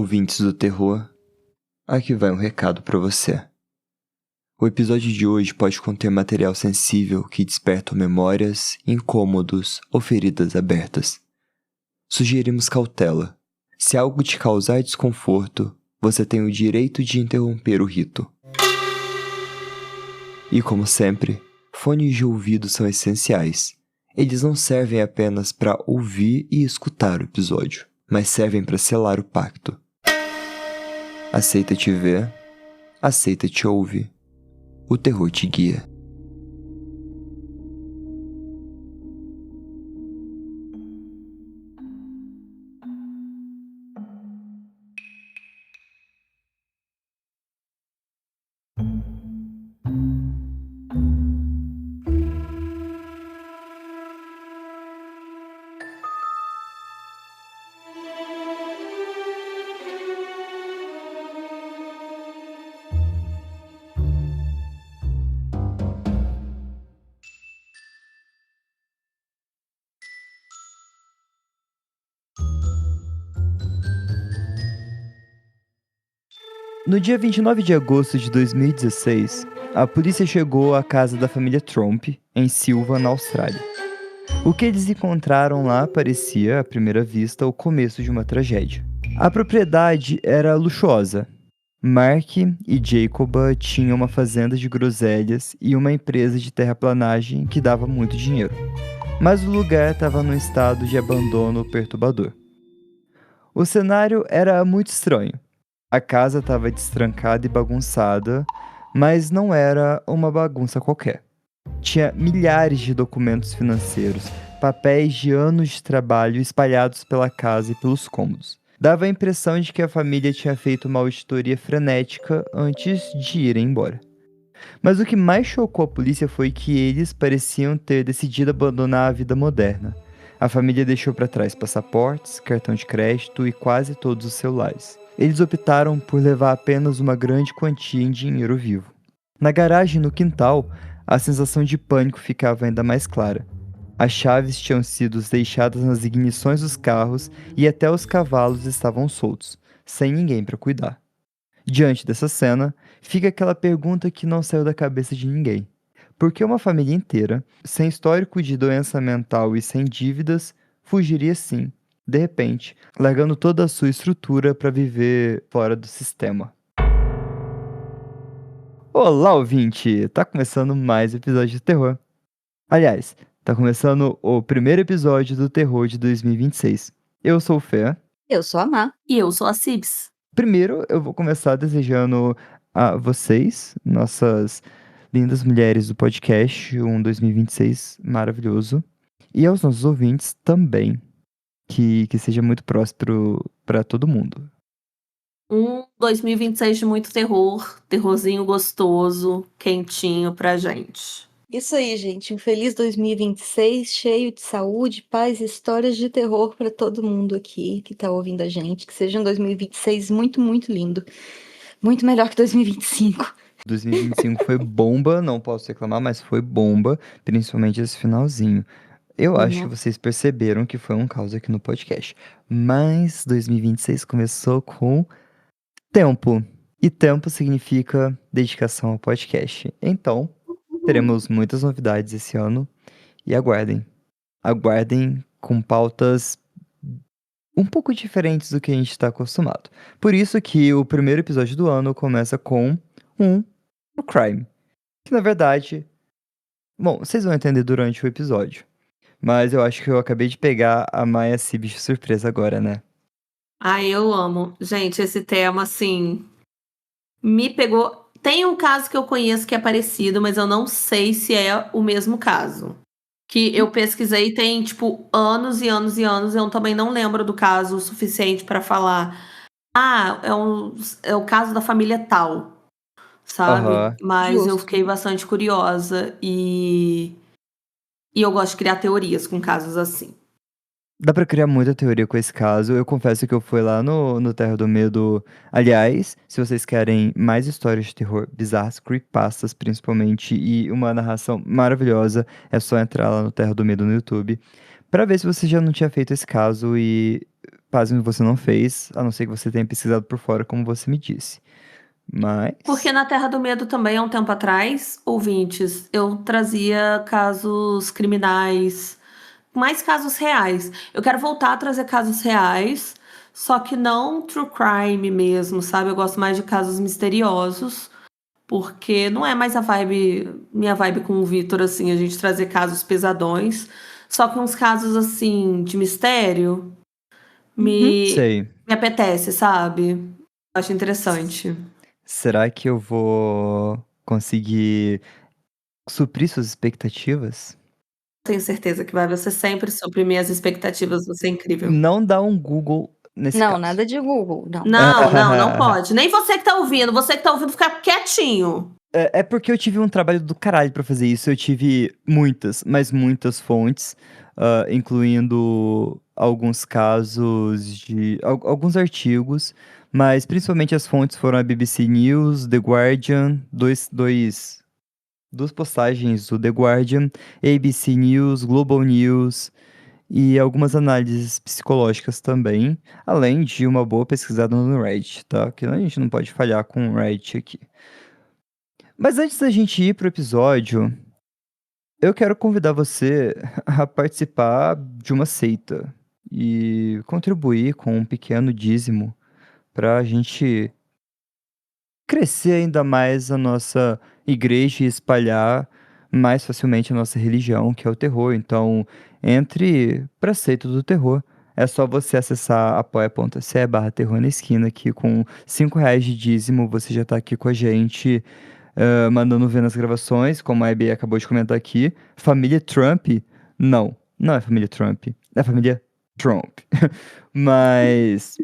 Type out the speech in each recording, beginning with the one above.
Ouvintes do terror, aqui vai um recado para você. O episódio de hoje pode conter material sensível que desperta memórias, incômodos ou feridas abertas. Sugerimos cautela. Se algo te causar desconforto, você tem o direito de interromper o rito. E como sempre, fones de ouvido são essenciais. Eles não servem apenas para ouvir e escutar o episódio, mas servem para selar o pacto. Aceita te ver, aceita te ouvir. O terror te guia. No dia 29 de agosto de 2016, a polícia chegou à casa da família Tromp, em Silva, na Austrália. O que eles encontraram lá parecia, à primeira vista, o começo de uma tragédia. A propriedade era luxuosa. Mark e Jacoba tinham uma fazenda de groselhas e uma empresa de terraplanagem que dava muito dinheiro. Mas o lugar estava num estado de abandono perturbador. O cenário era muito estranho. A casa estava destrancada e bagunçada, mas não era uma bagunça qualquer. Tinha milhares de documentos financeiros, papéis de anos de trabalho espalhados pela casa e pelos cômodos. Dava a impressão de que a família tinha feito uma auditoria frenética antes de irem embora. Mas o que mais chocou a polícia foi que eles pareciam ter decidido abandonar a vida moderna. A família deixou para trás passaportes, cartão de crédito e quase todos os celulares. Eles optaram por levar apenas uma grande quantia em dinheiro vivo. Na garagem no quintal, a sensação de pânico ficava ainda mais clara. As chaves tinham sido deixadas nas ignições dos carros e até os cavalos estavam soltos, sem ninguém para cuidar. Diante dessa cena, fica aquela pergunta que não saiu da cabeça de ninguém. Por que uma família inteira, sem histórico de doença mental e sem dívidas, fugiria assim, de repente, largando toda a sua estrutura para viver fora do sistema? Olá, ouvinte! Tá começando mais um episódio de terror. Aliás, tá começando o primeiro episódio do terror de 2026. Eu sou o Fê. Eu sou a Má. E eu sou a Cibs. Primeiro, eu vou começar desejando a vocês, nossas lindas mulheres do podcast, um 2026 maravilhoso. E aos nossos ouvintes também, que seja muito próspero para todo mundo. Um 2026 de muito terror, terrorzinho gostoso, quentinho pra gente. Isso aí, gente. Um feliz 2026, cheio de saúde, paz e histórias de terror para todo mundo aqui que tá ouvindo a gente. Que seja um 2026 muito, muito lindo. Muito melhor que 2025. 2025 foi bomba, não posso reclamar, mas foi bomba, principalmente esse finalzinho. Eu acho que vocês perceberam que foi um caos aqui no podcast. Mas 2026 começou com tempo. E tempo significa dedicação ao podcast. Então, teremos muitas novidades esse ano. E aguardem. Aguardem com pautas um pouco diferentes do que a gente está acostumado. Por isso que o primeiro episódio do ano começa com um true crime. Que na verdade... Bom, vocês vão entender durante o episódio. Mas eu acho que eu acabei de pegar a Maia Cibs de surpresa agora, né? Ai, eu amo. Gente, esse tema, assim, me pegou. Tem um caso que eu conheço que é parecido, mas eu não sei se é o mesmo caso. Que eu pesquisei tem, tipo, anos e anos e anos. Eu também não lembro do caso o suficiente pra falar. Ah, é o caso da família tal, sabe? Aham. Mas eu Justo. fiquei bastante curiosa e eu gosto de criar teorias com casos assim. Dá pra criar muita teoria com esse caso. Eu confesso que eu fui lá no Terra do Medo. Aliás, se vocês querem mais histórias de terror bizarras, creepypastas principalmente, e uma narração maravilhosa, é só entrar lá no Terra do Medo no YouTube pra ver se você já não tinha feito esse caso e pasme, você não fez, a não ser que você tenha pesquisado por fora, como você me disse. Mas. Porque na Terra do Medo também, há um tempo atrás, ouvintes, eu trazia casos criminais, mais casos reais. Eu quero voltar a trazer casos reais, só que não true crime mesmo, sabe? Eu gosto mais de casos misteriosos, porque não é mais minha vibe com o Vitor, assim, a gente trazer casos pesadões, só que uns casos, assim, de mistério me, Sei. me apetece, sabe? Acho interessante. Será que eu vou conseguir suprir suas expectativas? Tenho certeza que vai. Você sempre suprimir as expectativas, você é incrível. Não dá um Google nesse Não, caso. nada de Google, não. Não pode. Nem você que tá ouvindo. Você que tá ouvindo, fica quietinho. É porque eu tive um trabalho do caralho pra fazer isso. Eu tive muitas, mas muitas fontes, incluindo alguns casos de alguns artigos, mas principalmente as fontes foram a BBC News, The Guardian, duas postagens do The Guardian, ABC News, Global News e algumas análises psicológicas também, além de uma boa pesquisada no Reddit, tá? Que a gente não pode falhar com o Reddit aqui. Mas antes da gente ir pro episódio, eu quero convidar você a participar de uma seita e contribuir com um pequeno dízimo para a gente crescer ainda mais a nossa igreja e espalhar mais facilmente a nossa religião, que é o terror. Então, entre pra seita do terror. É só você acessar apoia.se/terror na esquina, que com R$ 5 de dízimo você já tá aqui com a gente, mandando ver nas gravações, como a EB acabou de comentar aqui. Família Trump? Não, não é família Trump. É família Trump. Mas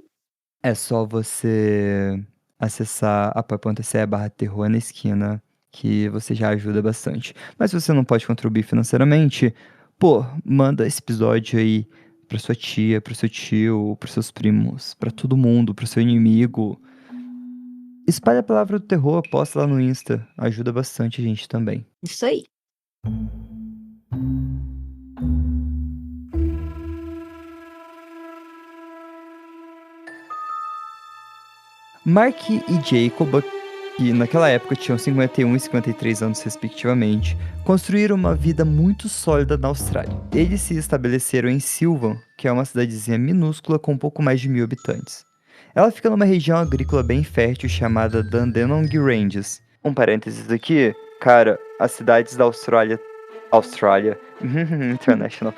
é só você acessar apoia.se/terror na esquina, que você já ajuda bastante. Mas se você não pode contribuir financeiramente, pô, manda esse episódio aí pra sua tia, pro seu tio, pros seus primos, pra todo mundo, pro seu inimigo. Espalha a palavra do terror, posta lá no Insta. Ajuda bastante a gente também. Isso aí. Mark e Jacob, que naquela época tinham 51 e 53 anos respectivamente, construíram uma vida muito sólida na Austrália. Eles se estabeleceram em Sylvan, que é uma cidadezinha minúscula com um pouco mais de 1.000 habitantes. Ela fica numa região agrícola bem fértil chamada Dandenong Ranges. Um parênteses aqui, cara, as cidades da Austrália, International.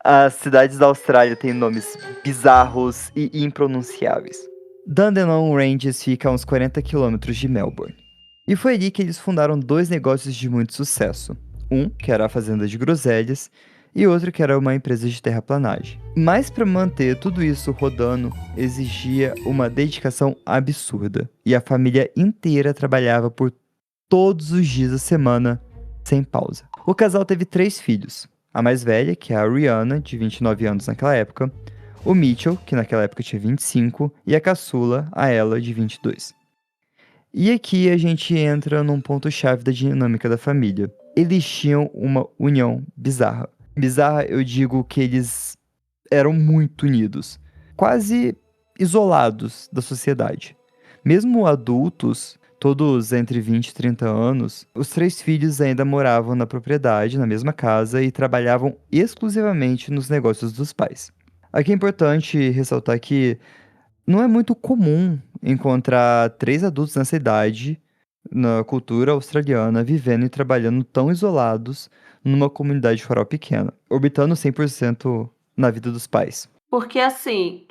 As cidades da Austrália têm nomes bizarros e impronunciáveis. Dandenong Ranges fica a uns 40 quilômetros de Melbourne. E foi ali que eles fundaram dois negócios de muito sucesso. Um, que era a fazenda de groselhas, e outro que era uma empresa de terraplanagem. Mas para manter tudo isso rodando, exigia uma dedicação absurda. E a família inteira trabalhava por todos os dias da semana, sem pausa. O casal teve 3 filhos. A mais velha, que é a Rihanna, de 29 anos naquela época, o Mitchell, que naquela época tinha 25, e a caçula, a Ella, de 22. E aqui a gente entra num ponto-chave da dinâmica da família. Eles tinham uma união bizarra. Bizarra, eu digo que eles eram muito unidos, quase isolados da sociedade. Mesmo adultos, todos entre 20 e 30 anos, os 3 filhos ainda moravam na propriedade, na mesma casa, e trabalhavam exclusivamente nos negócios dos pais. Aqui é importante ressaltar que não é muito comum encontrar 3 adultos nessa idade, na cultura australiana, vivendo e trabalhando tão isolados numa comunidade rural pequena, orbitando 100% na vida dos pais. Porque assim,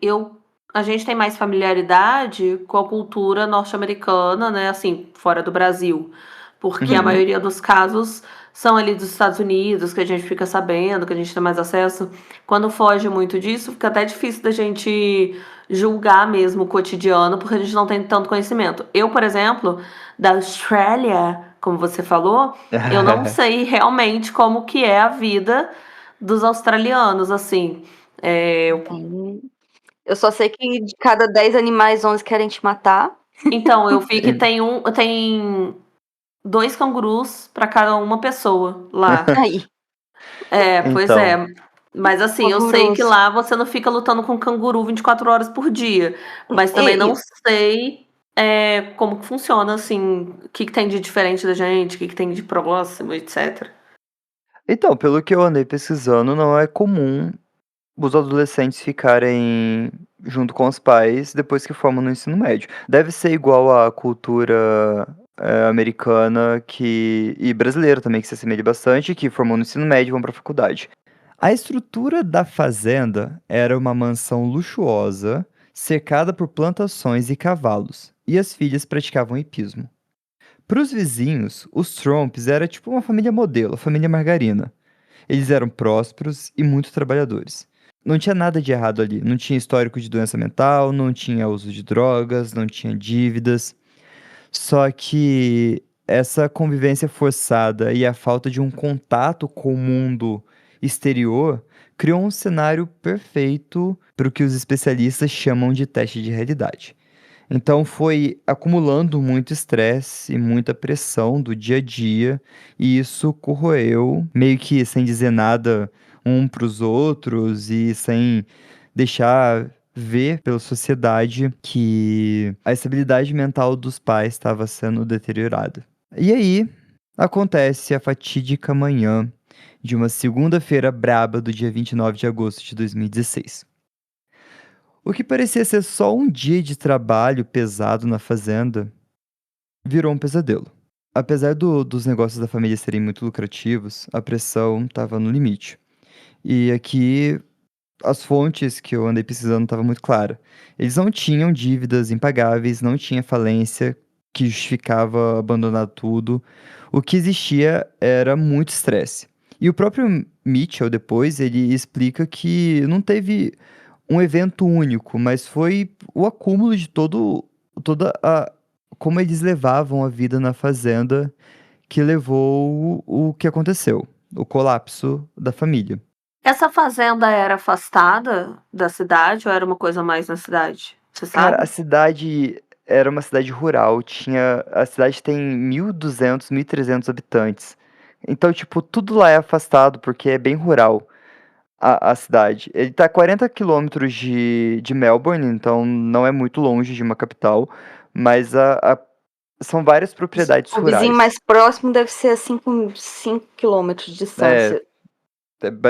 a gente tem mais familiaridade com a cultura norte-americana, né? Assim, fora do Brasil. Porque a maioria dos casos são ali dos Estados Unidos, que a gente fica sabendo, que a gente tem mais acesso. Quando foge muito disso, fica até difícil da gente julgar mesmo o cotidiano, porque a gente não tem tanto conhecimento. Eu, por exemplo, da Austrália, como você falou, eu não sei realmente como que é a vida dos australianos, assim. Eu só sei que de cada 10 animais, 11 querem te matar. Então, eu vi que tem 2 cangurus para cada uma pessoa lá. Aí. Pois Então. é. Mas assim, eu sei que Horroroso. lá você não fica lutando com canguru 24 horas por dia, mas também E, não sei, como que funciona, assim, o que que tem de diferente da gente, o que que tem de próximo, etc. Então, pelo que eu andei pesquisando, não é comum os adolescentes ficarem junto com os pais depois que formam no ensino médio. Deve ser igual à cultura americana e brasileira também, que se assemelha bastante, que formam no ensino médio e vão para a faculdade. A estrutura da fazenda era uma mansão luxuosa, cercada por plantações e cavalos, e as filhas praticavam hipismo. Para os vizinhos, os Tromps era tipo uma família modelo, a família Margarina. Eles eram prósperos e muito trabalhadores. Não tinha nada de errado ali. Não tinha histórico de doença mental, não tinha uso de drogas, não tinha dívidas. Só que essa convivência forçada e a falta de um contato com o mundo exterior criou um cenário perfeito para o que os especialistas chamam de teste de realidade. Então foi acumulando muito estresse e muita pressão do dia a dia, e isso corroeu, meio que sem dizer nada um para os outros e sem deixar ver pela sociedade que a estabilidade mental dos pais estava sendo deteriorada. E aí acontece a fatídica manhã de uma segunda-feira braba do dia 29 de agosto de 2016. O que parecia ser só um dia de trabalho pesado na fazenda virou um pesadelo. Apesar dos negócios da família serem muito lucrativos, a pressão estava no limite. E aqui as fontes que eu andei pesquisando estavam muito claras. Eles não tinham dívidas impagáveis, não tinha falência que justificava abandonar tudo. O que existia era muito estresse. E o próprio Mitchell, depois, ele explica que não teve um evento único, mas foi o acúmulo de toda a como eles levavam a vida na fazenda que levou o que aconteceu, o colapso da família. Essa fazenda era afastada da cidade ou era uma coisa mais na cidade? Você Cara, a sabe? cidade era uma cidade rural, a cidade tem 1.200, 1.300 habitantes. Então, tipo, tudo lá é afastado porque é bem rural. A cidade. Ele tá a 40 quilômetros de Melbourne, então não é muito longe de uma capital, mas são várias propriedades o vizinho rurais. mais próximo deve ser a 5 quilômetros de É, distância.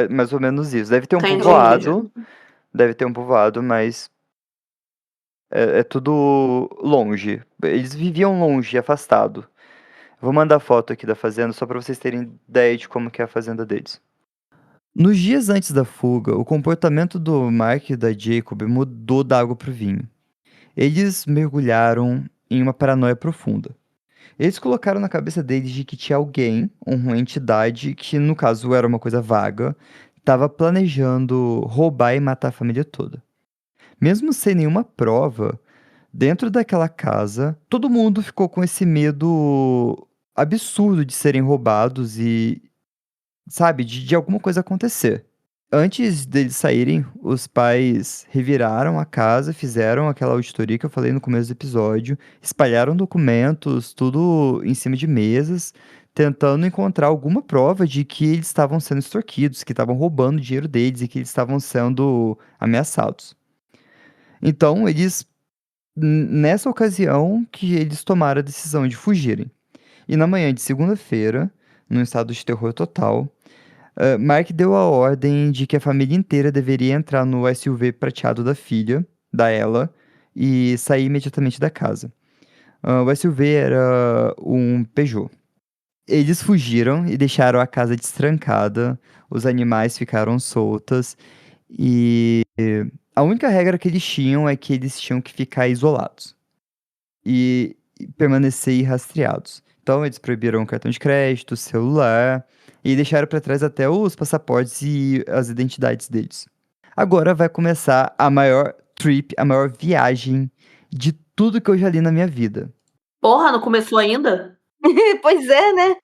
mais ou menos isso. Entendi, entendi. Deve ter um povoado, mas é tudo longe. Eles viviam longe, afastado. Vou mandar foto aqui da fazenda só para vocês terem ideia de como que é a fazenda deles. Nos dias antes da fuga, o comportamento do Mark e da Jacob mudou da água para o vinho. Eles mergulharam em uma paranoia profunda. Eles colocaram na cabeça deles de que tinha alguém, uma entidade, que no caso era uma coisa vaga, estava planejando roubar e matar a família toda. Mesmo sem nenhuma prova, dentro daquela casa, todo mundo ficou com esse medo absurdo de serem roubados e, sabe, de alguma coisa acontecer. Antes deles saírem, os pais reviraram a casa, fizeram aquela auditoria que eu falei no começo do episódio, espalharam documentos, tudo em cima de mesas, tentando encontrar alguma prova de que eles estavam sendo extorquidos, que estavam roubando o dinheiro deles e que eles estavam sendo ameaçados. Então, nessa ocasião, que eles tomaram a decisão de fugirem. E na manhã de segunda-feira, num estado de terror total, Mark deu a ordem de que a família inteira deveria entrar no SUV prateado da filha, da Ella, e sair imediatamente da casa. O SUV era um Peugeot. Eles fugiram e deixaram a casa destrancada, os animais ficaram soltas e a única regra que eles tinham é que eles tinham que ficar isolados e permanecer irrastreados. Então, eles proibiram o cartão de crédito, celular e deixaram para trás até os passaportes e as identidades deles. Agora vai começar a maior trip, a maior viagem de tudo que eu já li na minha vida. Porra, não começou ainda? Pois é, né?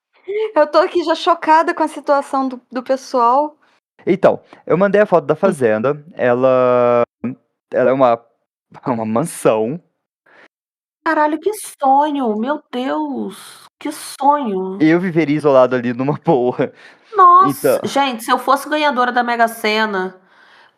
Eu tô aqui já chocada com a situação do pessoal. Então, eu mandei a foto da fazenda. Ela é uma mansão. Caralho, que sonho! Meu Deus, que sonho! Eu viveria isolado ali numa boa. Nossa, Então, gente, se eu fosse ganhadora da Mega Sena,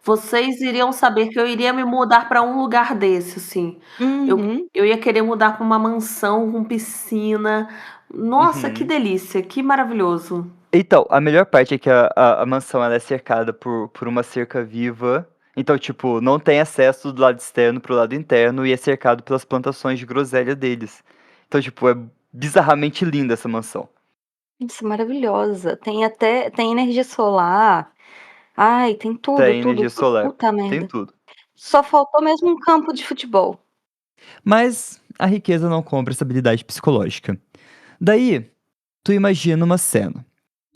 vocês iriam saber que eu iria me mudar pra um lugar desse, assim. Eu Uhum. eu ia querer mudar pra uma mansão com piscina. Nossa, que uhum. delícia, que maravilhoso. Então, a melhor parte é que a mansão ela é cercada por uma cerca viva. Então, tipo, não tem acesso do lado externo pro lado interno e é cercado pelas plantações de groselha deles. Então, tipo, é bizarramente linda essa mansão. Nossa, maravilhosa. Tem energia solar. Ai, tem tudo, Tem tudo, energia tudo. solar, Puta tem merda. tudo. Só faltou mesmo um campo de futebol. Mas a riqueza não compra essa habilidade psicológica. Daí, tu imagina uma cena.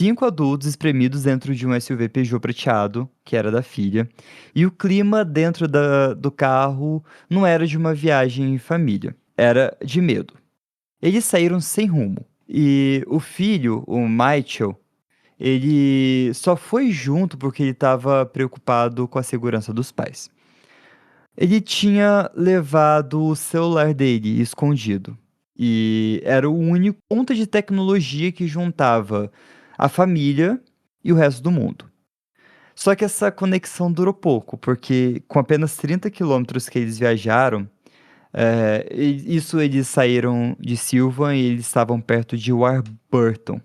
5 adultos espremidos dentro de um SUV Peugeot prateado, que era da filha, e o clima dentro do carro não era de uma viagem em família, era de medo. Eles saíram sem rumo, e o filho, o Michael, ele só foi junto porque ele estava preocupado com a segurança dos pais. Ele tinha levado o celular dele escondido. E era o único ponto de tecnologia que juntava a família e o resto do mundo. Só que essa conexão durou pouco, porque com apenas 30 quilômetros que eles viajaram, isso eles saíram de Silvan e eles estavam perto de Warburton,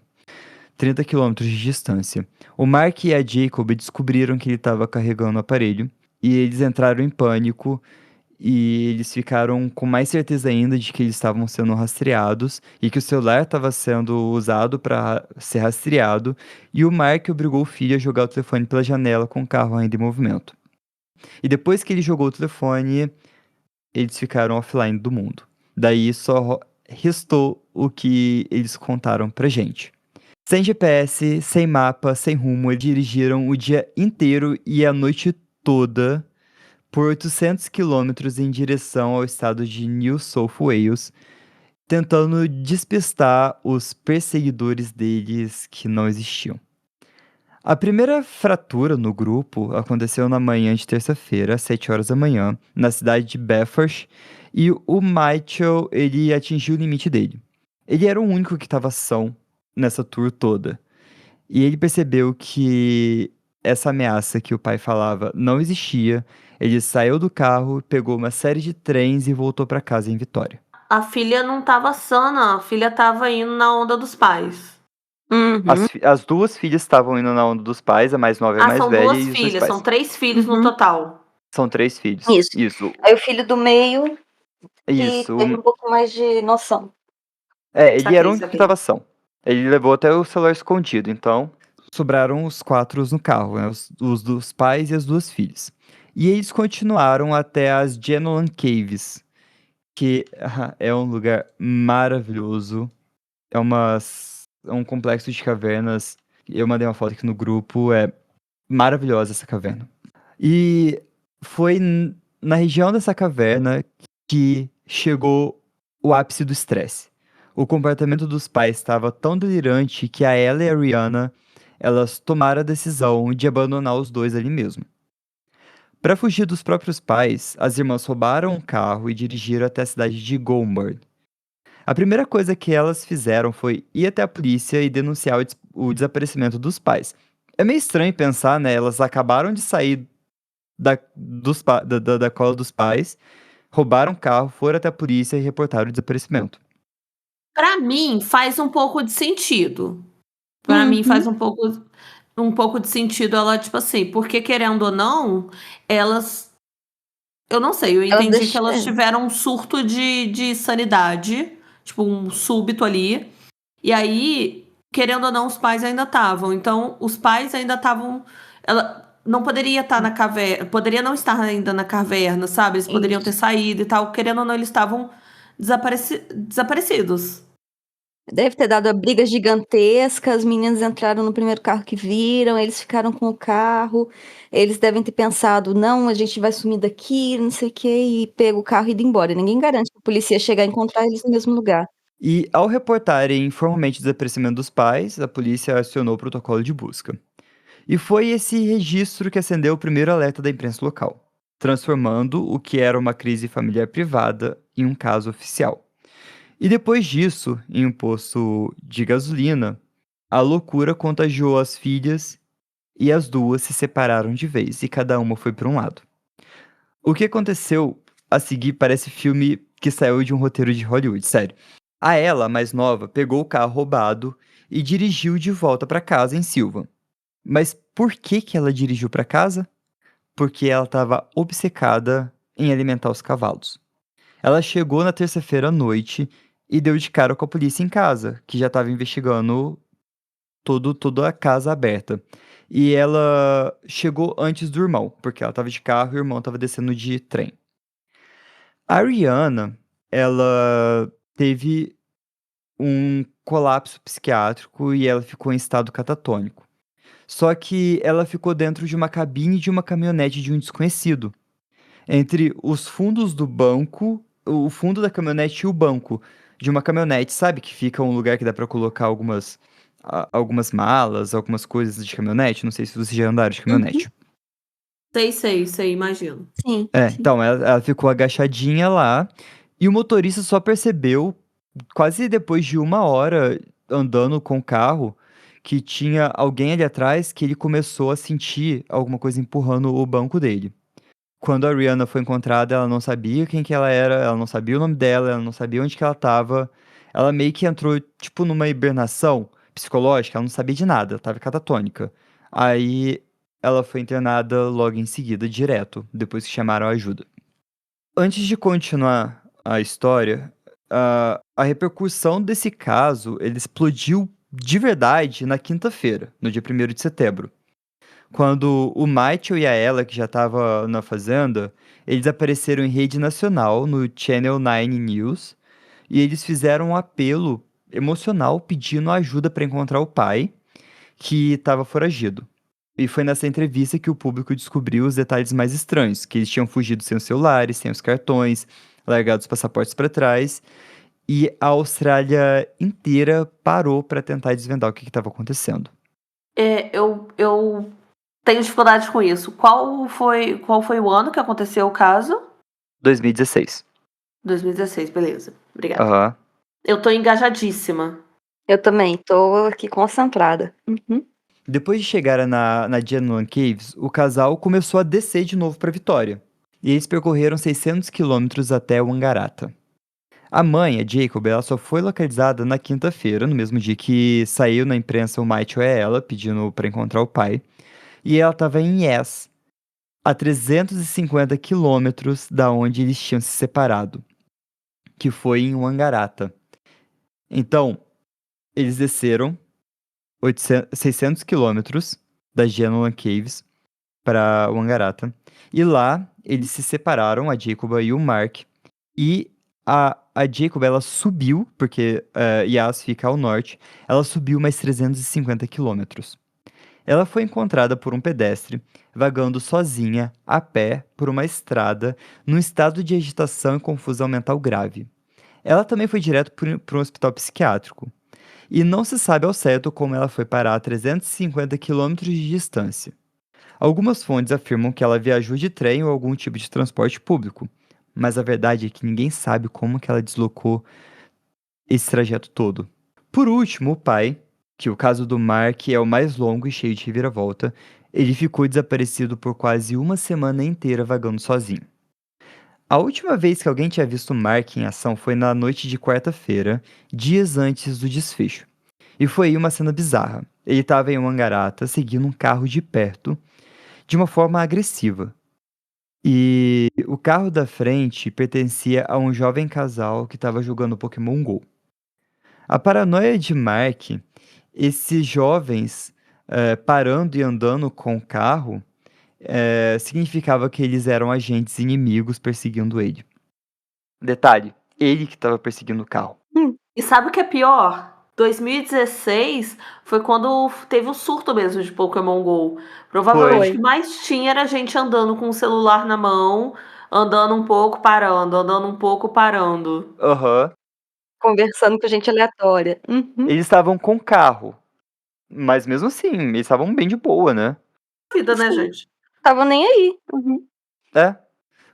30 quilômetros de distância. O Mark e a Jacob descobriram que ele estava carregando o aparelho e eles entraram em pânico e eles ficaram com mais certeza ainda de que eles estavam sendo rastreados e que o celular estava sendo usado para ser rastreado. E o Mark obrigou o filho a jogar o telefone pela janela com o carro ainda em movimento. E depois que ele jogou o telefone, eles ficaram offline do mundo. Daí só restou o que eles contaram pra gente. Sem GPS, sem mapa, sem rumo, eles dirigiram o dia inteiro e a noite toda por 800 quilômetros em direção ao estado de New South Wales, tentando despistar os perseguidores deles que não existiam. A primeira fratura no grupo aconteceu na manhã de terça-feira, às 7 horas da manhã, na cidade de Belfast, e o Michael, ele atingiu o limite dele. Ele era o único que estava são nessa tour toda. E ele percebeu que essa ameaça que o pai falava não existia. Ele saiu do carro, pegou uma série de trens e voltou para casa em Vitória. A filha não estava sã não, a filha estava indo na onda dos pais. Uhum, As duas filhas estavam indo na onda dos pais, a mais nova e a Ah, mais são velha, 2 e os dois filhas, são pais. 3 filhos no uhum. total. São 3 filhos. Isso. Isso, Aí o filho do meio que isso. teve um pouco mais de noção. Ele era Saquei, o único que saquei. estava são. Ele levou até o celular escondido, então sobraram os 4 no carro, né? Os dos pais e as duas filhas. E eles continuaram até as Genolan Caves, que é um lugar maravilhoso. É um complexo de cavernas. Eu mandei uma foto aqui no grupo. É maravilhosa essa caverna. E foi na região dessa caverna que chegou o ápice do estresse. O comportamento dos pais estava tão delirante que a ela e a Rihanna, elas tomaram a decisão de abandonar os dois ali mesmo. Para fugir dos próprios pais, as irmãs roubaram um carro e dirigiram até a cidade de Goulburn. A primeira coisa que elas fizeram foi ir até a polícia e denunciar o desaparecimento dos pais. É meio estranho pensar, né? Elas acabaram de sair da cola dos pais, roubaram o carro, foram até a polícia e reportaram o desaparecimento. Pra mim faz um pouco de sentido. Pra mim Uhum. faz um pouco de sentido ela, tipo assim, porque querendo ou não, elas eu não sei, eu Elas entendi que elas deixam. tiveram um surto de sanidade, tipo um súbito ali, e aí, querendo ou não, os pais ainda estavam. Então, os pais ainda estavam. Ela não poderia estar na caverna, poderia não estar ainda na caverna, sabe? Eles poderiam ter Isso. saído e tal. Querendo ou não, eles estavam desaparecidos. Deve ter dado a briga gigantesca, as meninas entraram no primeiro carro que viram, eles ficaram com o carro, eles devem ter pensado: "Não, a gente vai sumir daqui, não sei o quê", e pego o carro e ido embora. Ninguém garante que a polícia ia chegar e encontrar eles no mesmo lugar. E ao reportarem formalmente o desaparecimento dos pais, a polícia acionou o protocolo de busca. E foi esse registro que acendeu o primeiro alerta da imprensa local, transformando o que era uma crise familiar privada em um caso oficial. E depois disso, em um posto de gasolina, a loucura contagiou as filhas e as duas se separaram de vez e cada uma foi para um lado. O que aconteceu a seguir parece filme que saiu de um roteiro de Hollywood, sério. A ela, a mais nova, pegou o carro roubado e dirigiu de volta para casa em Silva. Mas por que que ela dirigiu para casa? Porque ela estava obcecada em alimentar os cavalos. Ela chegou na terça-feira à noite e deu de cara com a polícia em casa, que já estava investigando toda a casa aberta. E ela chegou antes do irmão, porque ela estava de carro e o irmão estava descendo de trem. A Ariana, ela teve um colapso psiquiátrico e ela ficou em estado catatônico. Só que ela ficou dentro de uma cabine de uma caminhonete de um desconhecido. Entre os fundos do banco, o fundo da caminhonete e o banco de uma caminhonete, sabe? Que fica um lugar que dá pra colocar algumas malas, algumas coisas de caminhonete. Não sei se vocês já andaram de caminhonete. Sei, imagino. Sim. Então, ela ficou agachadinha lá e o motorista só percebeu, quase depois de 1 hora andando com o carro, que tinha alguém ali atrás que ele começou a sentir alguma coisa empurrando o banco dele. Quando a Rihanna foi encontrada, ela não sabia quem que ela era, ela não sabia o nome dela, ela não sabia onde que ela tava. Ela meio que entrou, tipo, numa hibernação psicológica, ela não sabia de nada, ela tava catatônica. Aí ela foi internada logo em seguida, direto, depois que chamaram a ajuda. Antes de continuar a história, a repercussão desse caso, ele explodiu de verdade na quinta-feira, no dia 1º de setembro. Quando o Michael e a Ella, que já estavam na fazenda, eles apareceram em rede nacional no Channel 9 News e eles fizeram um apelo emocional pedindo ajuda para encontrar o pai, que estava foragido. E foi nessa entrevista que o público descobriu os detalhes mais estranhos, que eles tinham fugido sem os celulares, sem os cartões, largado os passaportes para trás, e a Austrália inteira parou para tentar desvendar o que estava acontecendo. Eu tenho dificuldade com isso. Qual foi o ano que aconteceu o caso? 2016. 2016, beleza. Obrigada. Aham. Eu tô engajadíssima. Eu também, tô aqui concentrada. Uhum. Depois de chegar na Genuine Caves, o casal começou a descer de novo para Vitória. E eles percorreram 600 quilômetros até Wangaratta. A mãe, a Jacob, ela só foi localizada na quinta-feira, no mesmo dia que saiu na imprensa o Michael e ela, pedindo para encontrar o pai. E ela estava em Yes, a 350 quilômetros da onde eles tinham se separado, que foi em Wangaratta. Então, eles desceram 600 quilômetros da Genuine Caves para Wangaratta. E lá, eles se separaram, a Jacob e o Mark. E a Jacob, ela subiu, porque Yas fica ao norte, ela subiu mais 350 quilômetros. Ela foi encontrada por um pedestre, vagando sozinha, a pé, por uma estrada, num estado de agitação e confusão mental grave. Ela também foi direto para um hospital psiquiátrico. E não se sabe ao certo como ela foi parar a 350 quilômetros de distância. Algumas fontes afirmam que ela viajou de trem ou algum tipo de transporte público, mas a verdade é que ninguém sabe como que ela deslocou esse trajeto todo. Por último, o pai, que o caso do Mark é o mais longo e cheio de reviravolta, ele ficou desaparecido por quase uma semana inteira vagando sozinho. A última vez que alguém tinha visto Mark em ação foi na noite de quarta-feira, dias antes do desfecho. E foi aí uma cena bizarra. Ele estava em Wangaratta, seguindo um carro de perto, de uma forma agressiva. E o carro da frente pertencia a um jovem casal que estava jogando Pokémon GO. A paranoia de Mark, esses jovens parando e andando com o carro, significava que eles eram agentes inimigos perseguindo ele. Detalhe, ele que estava perseguindo o carro. E sabe o que é pior? 2016 foi quando teve o surto mesmo de Pokémon GO. Provavelmente o que mais tinha era gente andando com o celular na mão, andando um pouco, parando, andando um pouco, parando. Aham. Conversando com gente aleatória. Uhum. Eles estavam com carro, mas mesmo assim, eles estavam bem de boa, né? Vida, né, Sim. gente? Tava nem aí. Uhum. É.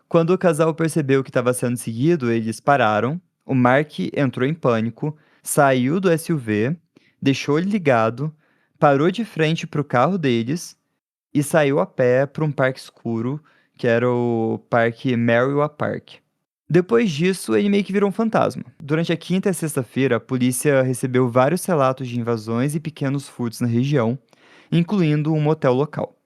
Quando o casal percebeu que estava sendo seguido, eles pararam. O Mark entrou em pânico, saiu do SUV, deixou ele ligado, parou de frente para o carro deles e saiu a pé para um parque escuro, que era o Parque Merriwa Park. Depois disso, ele meio que virou um fantasma. Durante a quinta e sexta-feira, a polícia recebeu vários relatos de invasões e pequenos furtos na região, incluindo um motel local.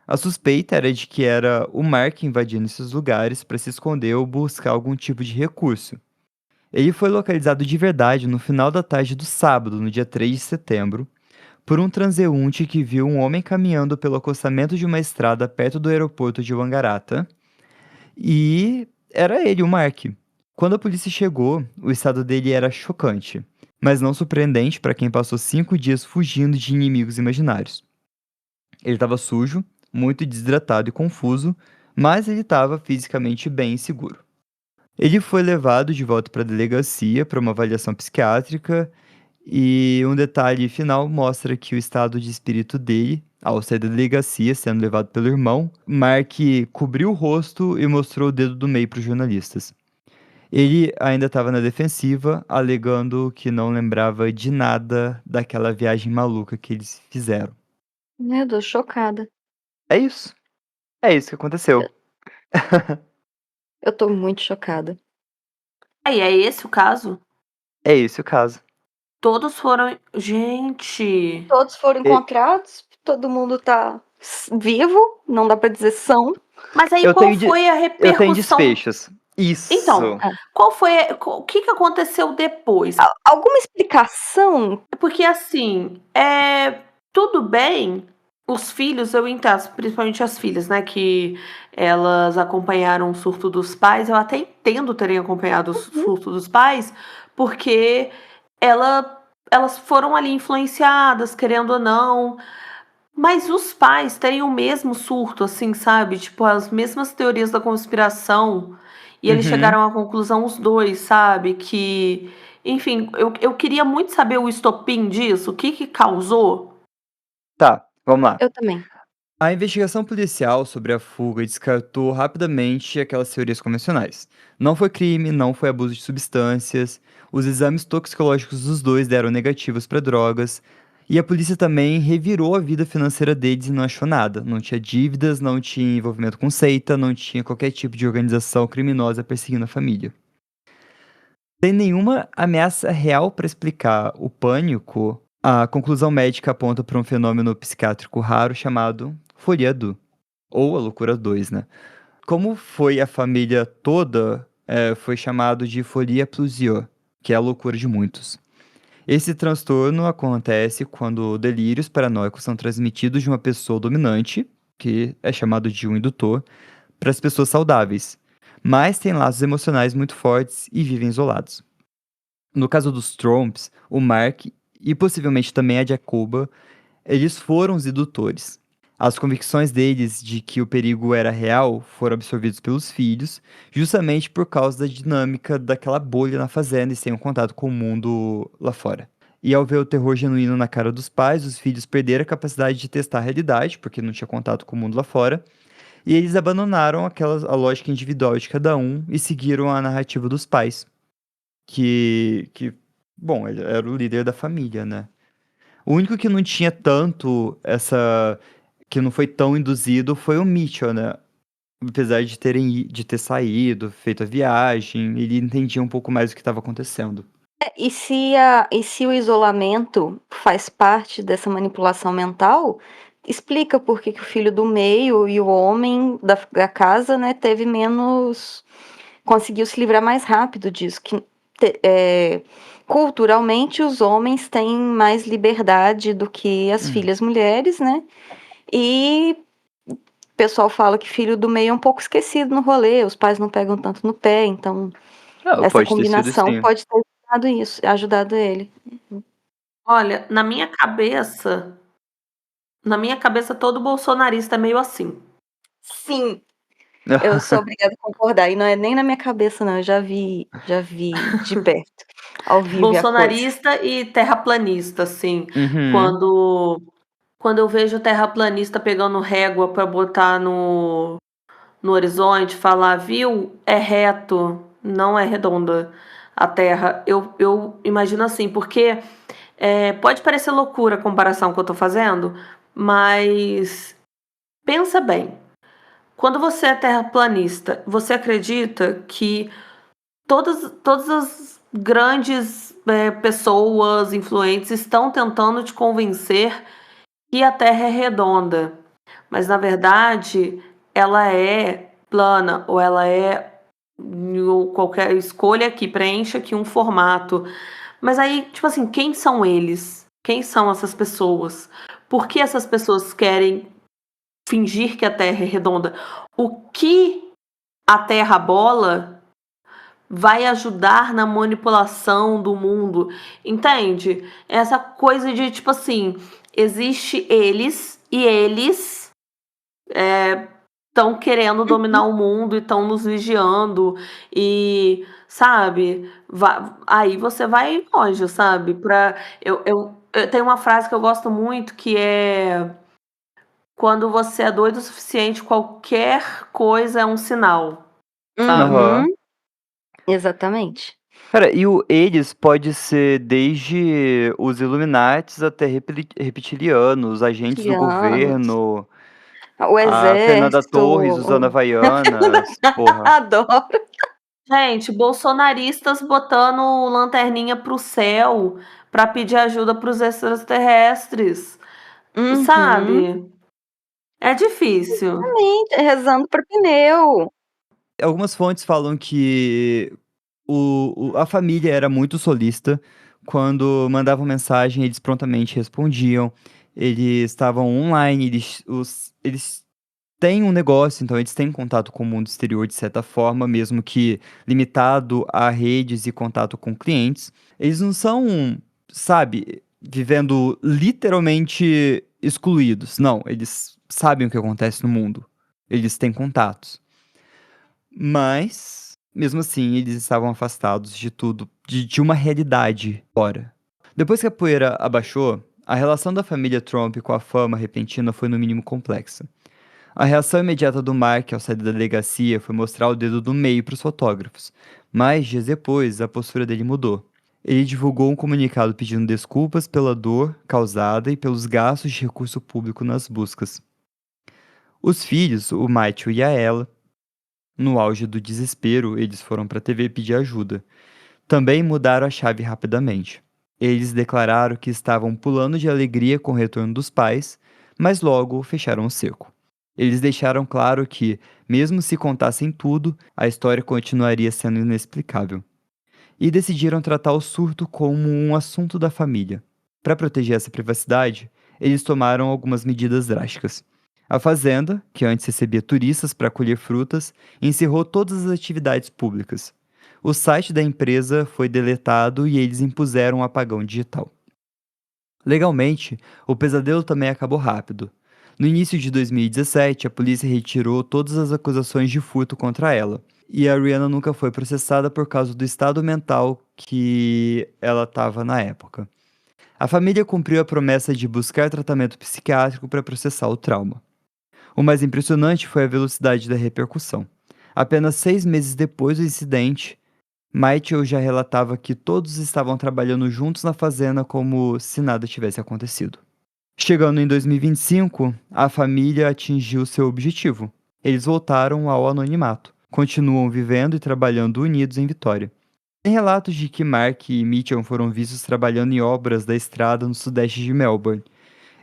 A suspeita era de que era o Mark invadindo esses lugares para se esconder ou buscar algum tipo de recurso. Ele foi localizado de verdade no final da tarde do sábado, no dia 3 de setembro, por um transeunte que viu um homem caminhando pelo acostamento de uma estrada perto do aeroporto de Wangaratta. E era ele, o Mark. Quando a polícia chegou, o estado dele era chocante, mas não surpreendente para quem passou 5 dias fugindo de inimigos imaginários. Ele estava sujo, muito desidratado e confuso, mas ele estava fisicamente bem seguro. Ele foi levado de volta para a delegacia para uma avaliação psiquiátrica e um detalhe final mostra que o estado de espírito dele, ao sair da delegacia, sendo levado pelo irmão, Mark cobriu o rosto e mostrou o dedo do meio para os jornalistas. Ele ainda estava na defensiva, alegando que não lembrava de nada daquela viagem maluca que eles fizeram. Meu Deus, chocada. É isso. É isso que aconteceu. Eu tô muito chocada. Aí, é esse o caso? É esse o caso. Todos foram. Gente. Todos foram encontrados, todo mundo tá vivo, não dá pra dizer são. Mas aí Eu qual tenho de- foi a Eu tenho repercussão? desfechos. Isso. Então, qual foi. O que aconteceu depois? Alguma explicação? Porque assim, tudo bem, os filhos, eu entendo, principalmente as filhas, né, que elas acompanharam o surto dos pais, eu até entendo terem acompanhado o surto dos pais, porque elas foram ali influenciadas, querendo ou não, mas os pais têm o mesmo surto, assim, sabe? Tipo, as mesmas teorias da conspiração. E eles Uhum. chegaram à conclusão, os dois, sabe? Que. Enfim, eu queria muito saber o estopim disso, o que causou. Tá, vamos lá. Eu também. A investigação policial sobre a fuga descartou rapidamente aquelas teorias convencionais. Não foi crime, não foi abuso de substâncias, os exames toxicológicos dos dois deram negativos para drogas, e a polícia também revirou a vida financeira deles e não achou nada. Não tinha dívidas, não tinha envolvimento com seita, não tinha qualquer tipo de organização criminosa perseguindo a família. Sem nenhuma ameaça real para explicar o pânico, a conclusão médica aponta para um fenômeno psiquiátrico raro chamado folia do, ou a loucura 2, né? Como foi a família toda, foi chamado de folia plusieurs, que é a loucura de muitos. Esse transtorno acontece quando delírios paranoicos são transmitidos de uma pessoa dominante, que é chamado de um indutor, para as pessoas saudáveis, mas têm laços emocionais muito fortes e vivem isolados. No caso dos Tromps, o Mark e possivelmente também a Jacoba, eles foram os indutores. As convicções deles de que o perigo era real foram absorvidos pelos filhos, justamente por causa da dinâmica daquela bolha na fazenda e sem um contato com o mundo lá fora. E ao ver o terror genuíno na cara dos pais, os filhos perderam a capacidade de testar a realidade, porque não tinha contato com o mundo lá fora, e eles abandonaram a lógica individual de cada um e seguiram a narrativa dos pais, bom, ele era o líder da família, né? O único que não tinha tanto que não foi tão induzido foi o Mitchell, né? Apesar de ter saído, feito a viagem, ele entendia um pouco mais o que estava acontecendo. E se o isolamento faz parte dessa manipulação mental, explica por que o filho do meio e o homem da casa, né, teve menos. Conseguiu se livrar mais rápido disso. Culturalmente, os homens têm mais liberdade do que as filhas mulheres, né? E o pessoal fala que filho do meio é um pouco esquecido no rolê, os pais não pegam tanto no pé, então essa combinação pode ter ajudado ele. Olha, na minha cabeça todo bolsonarista é meio assim. Sim, eu sou obrigada a concordar. E não é nem na minha cabeça, não. Eu já vi de perto, ao vivo. Bolsonarista e terraplanista, assim. Uhum. Quando eu vejo terraplanista pegando régua para botar no horizonte, falar, viu, é reto, não é redonda a Terra. Eu imagino assim, porque pode parecer loucura a comparação que eu tô fazendo, mas pensa bem. Quando você é terraplanista, você acredita que todas as grandes pessoas influentes estão tentando te convencer que a Terra é redonda, mas na verdade ela é plana ou ela é qualquer escolha que preencha aqui um formato. Mas aí, tipo assim, quem são eles? Quem são essas pessoas? Por que essas pessoas querem fingir que a Terra é redonda? O que a Terra bola vai ajudar na manipulação do mundo? Entende? Essa coisa de, tipo assim, existe eles e eles estão querendo dominar o mundo e estão nos vigiando e, sabe, aí você vai longe, sabe? Eu tenho uma frase que eu gosto muito que é quando você é doido o suficiente, qualquer coisa é um sinal, sabe? Aham. Uhum, exatamente. Cara, e o eles pode ser desde os Illuminates até reptilianos, agentes do Reptilianos, governo, o a Fernanda Torres usando exército. Havaianas, porra. Adoro. Gente, bolsonaristas botando lanterninha pro céu pra pedir ajuda pros extraterrestres, Uhum. sabe? É difícil. Exatamente, rezando pro pneu. Algumas fontes falam que a família era muito solista. Quando mandavam mensagem, eles prontamente respondiam. Eles estavam online, eles têm um negócio, então eles têm contato com o mundo exterior de certa forma, mesmo que limitado a redes e contato com clientes. Eles não são, sabe, vivendo literalmente excluídos. Não, eles sabem o que acontece no mundo. Eles têm contatos. Mas, mesmo assim, eles estavam afastados de tudo, de uma realidade fora. Depois que a poeira abaixou, a relação da família Trump com a fama repentina foi no mínimo complexa. A reação imediata do Mark ao sair da delegacia foi mostrar o dedo do meio para os fotógrafos, mas dias depois a postura dele mudou. Ele divulgou um comunicado pedindo desculpas pela dor causada e pelos gastos de recurso público nas buscas. Os filhos, o Matthew e a Ella, no auge do desespero, eles foram para a TV pedir ajuda. Também mudaram a chave rapidamente. Eles declararam que estavam pulando de alegria com o retorno dos pais, mas logo fecharam o cerco. Eles deixaram claro que, mesmo se contassem tudo, a história continuaria sendo inexplicável. E decidiram tratar o surto como um assunto da família. Para proteger essa privacidade, eles tomaram algumas medidas drásticas. A fazenda, que antes recebia turistas para colher frutas, encerrou todas as atividades públicas. O site da empresa foi deletado e eles impuseram um apagão digital. Legalmente, o pesadelo também acabou rápido. No início de 2017, a polícia retirou todas as acusações de furto contra ela, e a Rihanna nunca foi processada por causa do estado mental que ela estava na época. A família cumpriu a promessa de buscar tratamento psiquiátrico para processar o trauma. O mais impressionante foi a velocidade da repercussão. Apenas 6 meses depois do incidente, Michael já relatava que todos estavam trabalhando juntos na fazenda como se nada tivesse acontecido. Chegando em 2025, a família atingiu seu objetivo. Eles voltaram ao anonimato. Continuam vivendo e trabalhando unidos em Vitória. Tem relatos de que Mark e Mitchell foram vistos trabalhando em obras da estrada no sudeste de Melbourne.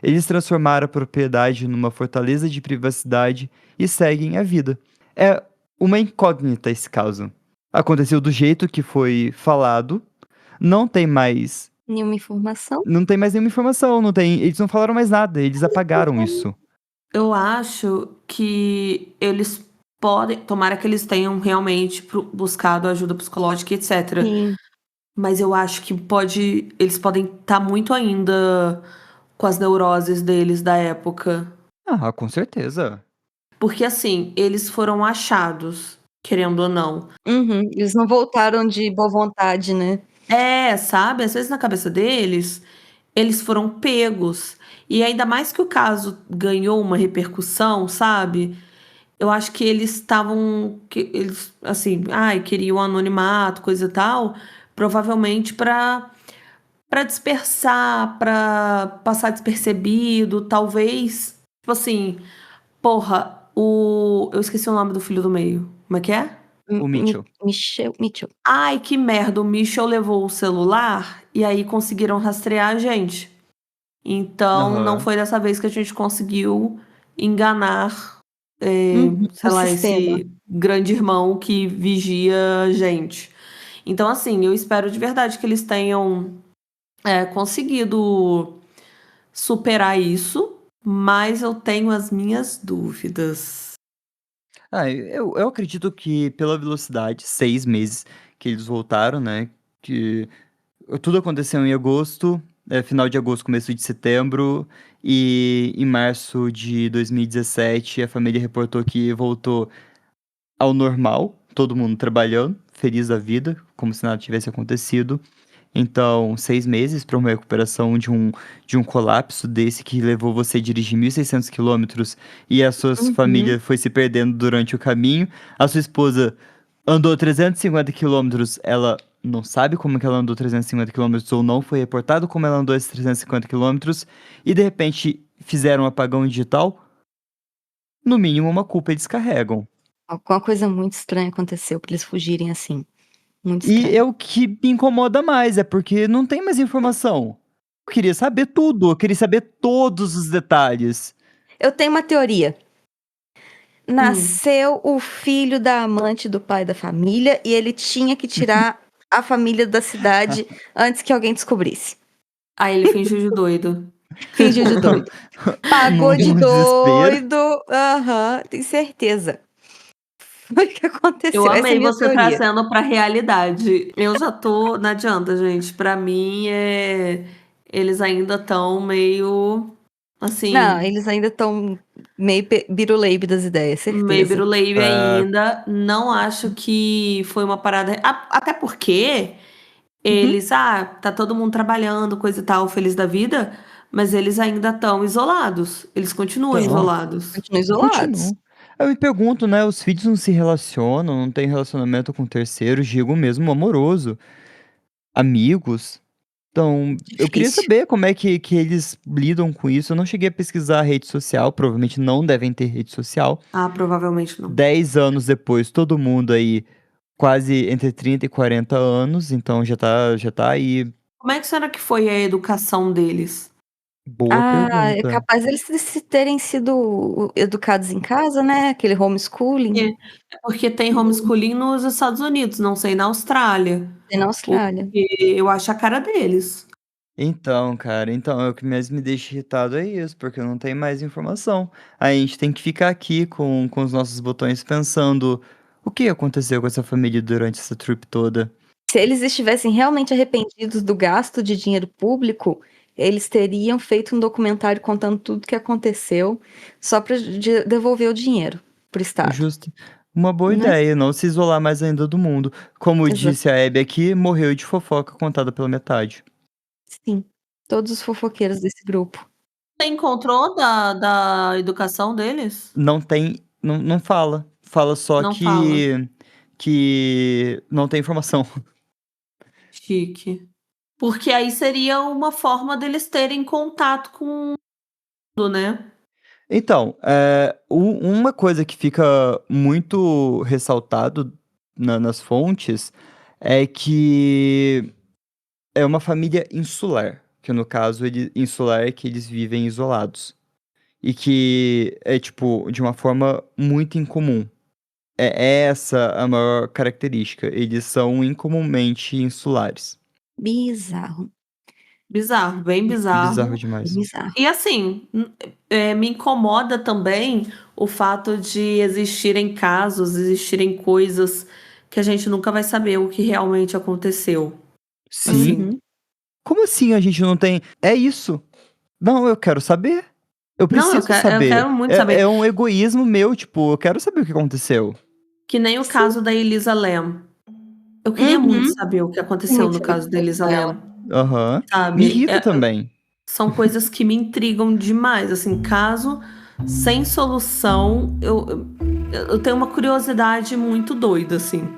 Eles transformaram a propriedade numa fortaleza de privacidade e seguem a vida. É uma incógnita esse caso. Aconteceu do jeito que foi falado, não tem mais, Nenhuma informação. não tem mais nenhuma informação, eles não falaram mais nada, eles apagaram isso. Eu acho que eles podem, tomara que eles tenham realmente buscado ajuda psicológica, etc. Sim. Mas eu acho que eles podem estar muito ainda com as neuroses deles da época. Ah, com certeza. Porque assim, eles foram achados, querendo ou não. Uhum. Eles não voltaram de boa vontade, né? Sabe? Às vezes na cabeça deles, eles foram pegos. E ainda mais que o caso ganhou uma repercussão, sabe? eu acho que eles assim, queriam anonimato, coisa e tal, provavelmente pra dispersar, pra passar despercebido, talvez, tipo assim, porra, eu esqueci o nome do filho do meio. Como é que é? O Mitchell. Mitchell. Ai, que merda, o Michel levou o celular e aí conseguiram rastrear a gente. Então, não Aham. foi dessa vez que a gente conseguiu enganar, sei O lá, sistema. esse grande irmão que vigia a gente. Então, assim, eu espero de verdade que eles tenham conseguido superar isso, mas eu tenho as minhas dúvidas. Eu acredito que pela velocidade, 6 meses que eles voltaram, né? Que tudo aconteceu em agosto, final de agosto, começo de setembro, e em março de 2017 a família reportou que voltou ao normal, todo mundo trabalhando, feliz da vida, como se nada tivesse acontecido. Então, 6 meses para uma recuperação de um colapso desse que levou você a dirigir 1.600 quilômetros e a sua Uhum. família foi se perdendo durante o caminho. A sua esposa andou 350 quilômetros, ela não sabe como que ela andou 350 quilômetros ou não foi reportado como ela andou esses 350 quilômetros e de repente fizeram um apagão digital. No mínimo, uma culpa eles carregam. Alguma coisa muito estranha aconteceu pra eles fugirem assim. Muito E é estranho. o que me incomoda mais, é porque não tem mais informação. Eu queria saber tudo, eu queria saber todos os detalhes. Eu tenho uma teoria. Hum. Nasceu o filho da amante do pai da família e ele tinha que tirar a família da cidade antes que alguém descobrisse. Aí ele fingiu de doido. Fingiu de doido. Pagou de No desespero. doido. Aham, tenho certeza. Foi o que Eu aconteceu. Essa é a amei minha você teoria. trazendo pra realidade. Eu já tô. Não adianta, gente. Pra mim, eles ainda estão meio. Não, Assim. eles ainda estão meio biruleibe das ideias, Meio certeza. biruleibe Ah, ainda. Não acho que foi uma parada. Até porque Uhum. eles. Tá todo mundo trabalhando, coisa e tal, feliz da vida. Mas eles ainda estão isolados. Eles continuam então, isolados. Continuam isolados. continuo. Eu me pergunto, né? Os filhos não se relacionam, não tem relacionamento com terceiros, digo mesmo amoroso, amigos. Então, eu queria Difícil. saber como é que eles lidam com isso. Eu não cheguei a pesquisar a rede social, provavelmente não devem ter rede social. Provavelmente não. 10 anos depois, todo mundo aí quase entre 30 e 40 anos, então já tá aí. Como é que será que foi a educação deles? Boa Ah, é pergunta. capaz eles se terem sido educados em casa, né? Aquele homeschooling. É porque tem homeschooling nos Estados Unidos, não sei na Austrália. Tem na Austrália. Porque eu acho a cara deles. Então, cara, é o que mais me deixa irritado é isso, porque não tem mais informação. Aí a gente tem que ficar aqui com os nossos botões pensando o que aconteceu com essa família durante essa trip toda. Se eles estivessem realmente arrependidos do gasto de dinheiro público, eles teriam feito um documentário contando tudo o que aconteceu, só para devolver o dinheiro pro Estado, Justo. Uma boa né? ideia, não se isolar mais ainda do mundo. Como Exato. disse a Abby aqui, morreu de fofoca contada pela metade. Sim, todos os fofoqueiros desse grupo. Você encontrou da educação deles? Não tem, não fala. Fala só Não fala. que não tem informação. Chique. Porque aí seria uma forma deles terem contato com tudo, né? Então, uma coisa que fica muito ressaltado nas fontes é que é uma família insular, que no caso insular é que eles vivem isolados e que é tipo de uma forma muito incomum. É essa a maior característica. Eles são incomumente insulares. Bizarro, Bizarro, bem Bizarro bizarro. bem demais. bizarro. E assim, me incomoda também o fato de existirem casos, existirem coisas que a gente nunca vai saber o que realmente aconteceu. Sim. Assim. Uhum. Como assim a gente não tem? É isso. Não, eu quero saber. Eu Não, preciso eu saber. quero muito É saber. um egoísmo meu, tipo, eu quero saber o que aconteceu. Que nem o Sim. caso da Elisa Lam. Eu queria muito Uhum. saber o que Tem aconteceu muito no saber o que caso da aconteceu Elisa com ela. Lam, Aham. Me sabe? irrita também. São coisas que me intrigam demais. Assim, caso sem solução, eu tenho uma curiosidade muito doida, assim.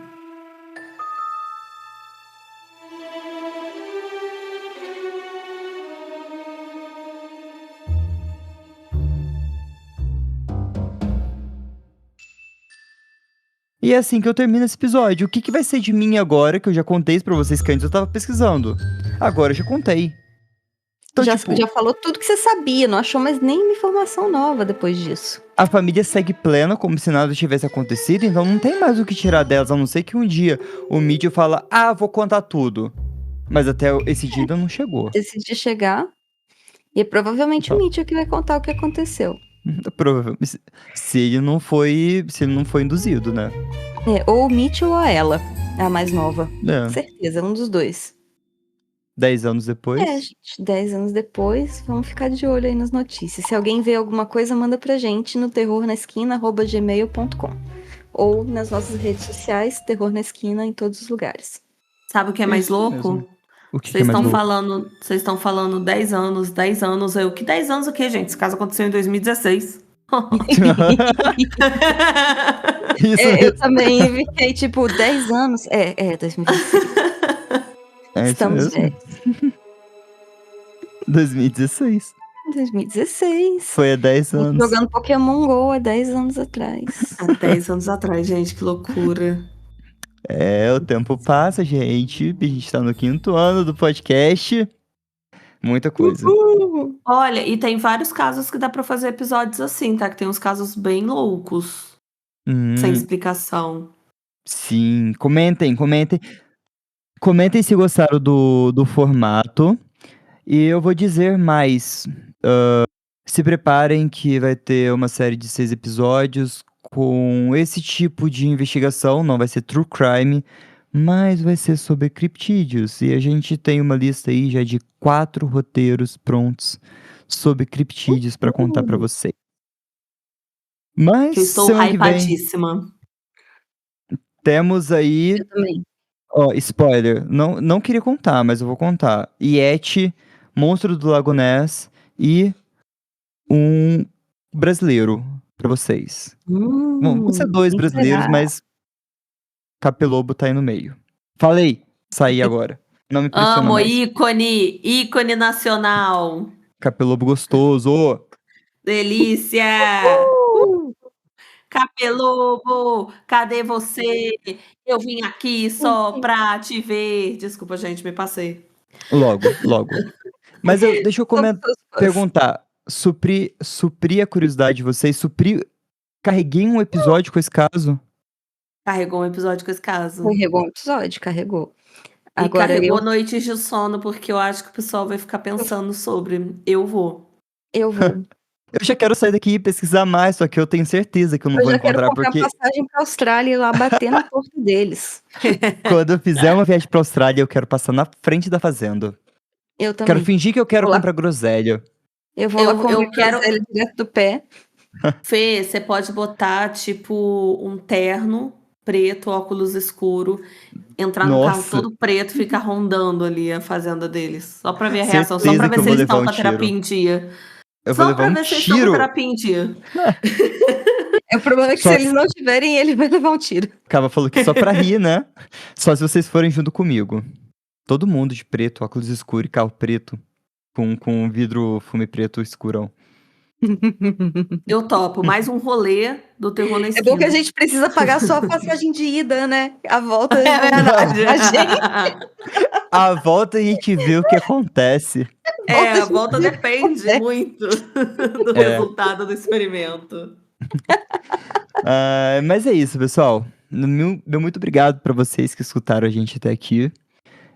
E é assim que eu termino esse episódio. O que vai ser de mim agora, que eu já contei isso pra vocês, que antes eu tava pesquisando. Agora eu já contei. Então, já, tipo, já falou tudo que você sabia, não achou mais nenhuma informação nova depois disso. a família segue plena, como se nada tivesse acontecido, então não tem mais o que tirar delas, a não ser que um dia o Mitchell fala, vou contar tudo. Mas até esse dia ainda não chegou. Decidi chegar, e é provavelmente o Então. Mitchell que vai contar o que aconteceu. Provavelmente, se ele não foi induzido, né? Ou o Mitchell ou ela, a mais nova. É. Certeza, um dos dois. 10 anos depois. Gente, 10 anos depois, vamos ficar de olho aí nas notícias. Se alguém vê alguma coisa, manda pra gente no terrornaesquina@gmail.com ou nas nossas redes sociais, Terror na Esquina, em todos os lugares. Sabe o que é mais Isso louco? mesmo. O que Vocês é mais estão louco? falando 10 anos, 10 anos. Que 10 anos o quê, gente? Esse caso aconteceu em 2016. Isso Eu mesmo. também fiquei tipo 10 anos. 2016. É isso Estamos mesmo. velhos. 2016. 2016. Foi há 10 anos. Jogando Pokémon GO há 10 anos atrás. Há 10 anos atrás, gente, que loucura. O tempo passa, gente. A gente tá no 5º ano do podcast. Muita coisa. Olha, e tem vários casos que dá pra fazer episódios assim, tá? Que tem uns casos bem loucos, sem explicação. Sim, comentem. Comentem se gostaram do formato. E eu vou dizer mais. Se preparem que vai ter uma série de 6 episódios com esse tipo de investigação. Não vai ser true crime, mas vai ser sobre criptídeos. E a gente tem uma lista aí já de 4 roteiros prontos sobre criptídeos pra contar pra vocês. Mas Que eu estou semana que vem hypadíssima. temos aí. Eu também. Spoiler. Não queria contar, mas eu vou contar. Yeti, Monstro do Lago Ness e um brasileiro pra vocês. Vão ser 2 quem brasileiros, será? mas Capelobo tá aí no meio. Falei, saí agora. Não me pressiona Amo, mais. ícone nacional. Capelobo gostoso. Delícia! Capelobo, cadê você? Eu vim aqui só pra te ver. Desculpa, gente, me passei. Logo. Mas deixa eu perguntar. Supri a curiosidade de vocês. Carreguei um episódio com esse caso. Carregou um episódio com esse caso. Carregou um episódio, carregou. E Agora carregou noites de sono, porque eu acho que o pessoal vai ficar pensando sobre. Eu vou. eu vou. Eu já quero sair daqui e pesquisar mais, só que eu tenho certeza que eu não vou já quero encontrar, comprar porque passagem pra Austrália e ir lá bater na porta deles. quando eu fizer uma viagem pra Austrália, eu quero passar na frente da fazenda. Eu também. Quero fingir que eu quero Vou lá. comprar groselha. Eu vou lá comer eu quero- groselha direto do pé. Fê, você pode botar, tipo, um terno preto, óculos escuro, entrar no carro Nossa. todo preto, ficar rondando ali a fazenda deles. Só pra ver a reação, só Certeza pra que ver eu se vou eles estão levar com um a terapia tiro. em dia. Eu vou Só pra levar um ver se eles estão com a tiro. terapia em dia. O problema é que Só- se eles não tiverem, ele vai levar um tiro. Cava falou que só pra rir, né? Só se vocês forem junto comigo. Todo mundo de preto, óculos escuros e carro preto. Com vidro fume preto escurão. Eu topo. Mais um rolê do Terror na É Esquina. bom que a gente precisa pagar só a passagem de ida, né? A volta É verdade. a gente. À volta a gente vê o que acontece. A volta depende É. muito do É. resultado do experimento. Mas é isso, pessoal. Meu muito obrigado pra vocês que escutaram a gente até aqui.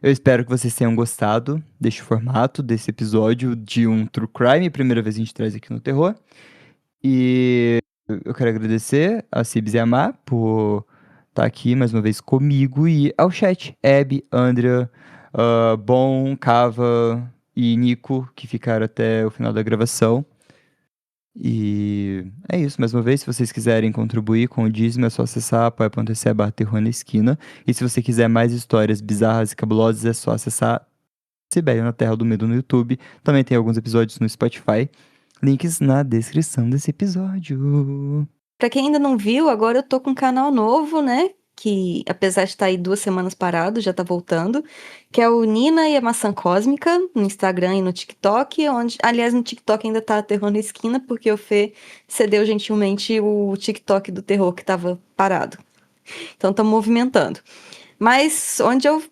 Eu espero que vocês tenham gostado deste formato, desse episódio de um True Crime. Primeira vez que a gente traz aqui no Terror. E eu quero agradecer a Cibs e a Má por estar aqui mais uma vez comigo. E ao chat, Abby, Andrea, Bom, Cava e Nico, que ficaram até o final da gravação. E é isso, mais uma vez, se vocês quiserem contribuir com o dízimo, é só acessar apoia.se/Terror na Esquina. E se você quiser mais histórias bizarras e cabulosas, é só acessar Sibéria na Terra do Medo no YouTube. Também tem alguns episódios no Spotify. Links na descrição desse episódio. Pra quem ainda não viu, agora eu tô com um canal novo, né? Que apesar de estar aí 2 semanas parado, já tá voltando. Que é o Nina e a Maçã Cósmica, no Instagram e no TikTok. Aliás, no TikTok ainda tá Terror na Esquina, porque o Fê cedeu gentilmente o TikTok do terror que tava parado. Então estamos movimentando. Mas onde eu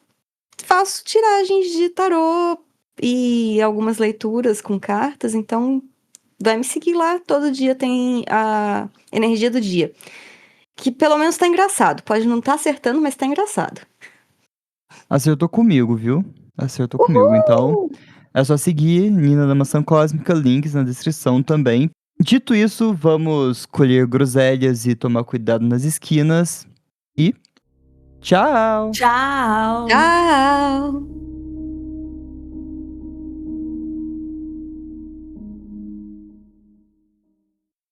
faço tiragens de tarô e algumas leituras com cartas, então vai me seguir lá. Todo dia tem a energia do dia. Que pelo menos tá engraçado. Pode não estar acertando, mas tá engraçado. Acertou comigo, viu? Acertou comigo. Então, é só seguir Nina da Maçã Cósmica, links na descrição também. Dito isso, vamos colher groselhas e tomar cuidado nas esquinas. E tchau! Tchau! Tchau!